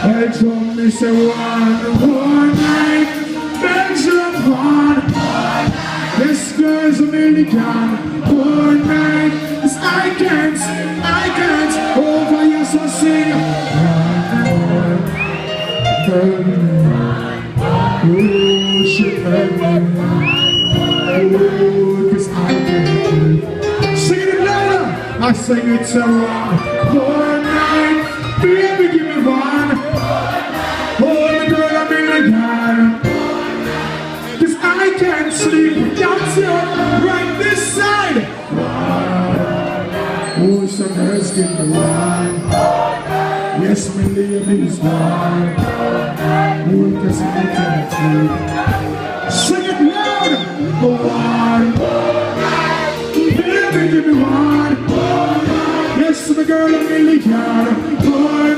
Belgium, me say one night. Belgium, one. This girl's American. One night. Cause I can't. Over you so sing. Oh, she heard me. Oh, cause I can't. Sing it louder. I sing it so wrong. One night. Baby, give me one. Oh, the girl I'm in the garden. Cause I can't sleep without you right this side. Oh, some girls give me one. Yes, my lady's one. Oh, cause I can't sleep. Sing it loud. One. Baby, give me one. Yes, the girl I'm in the garden. One.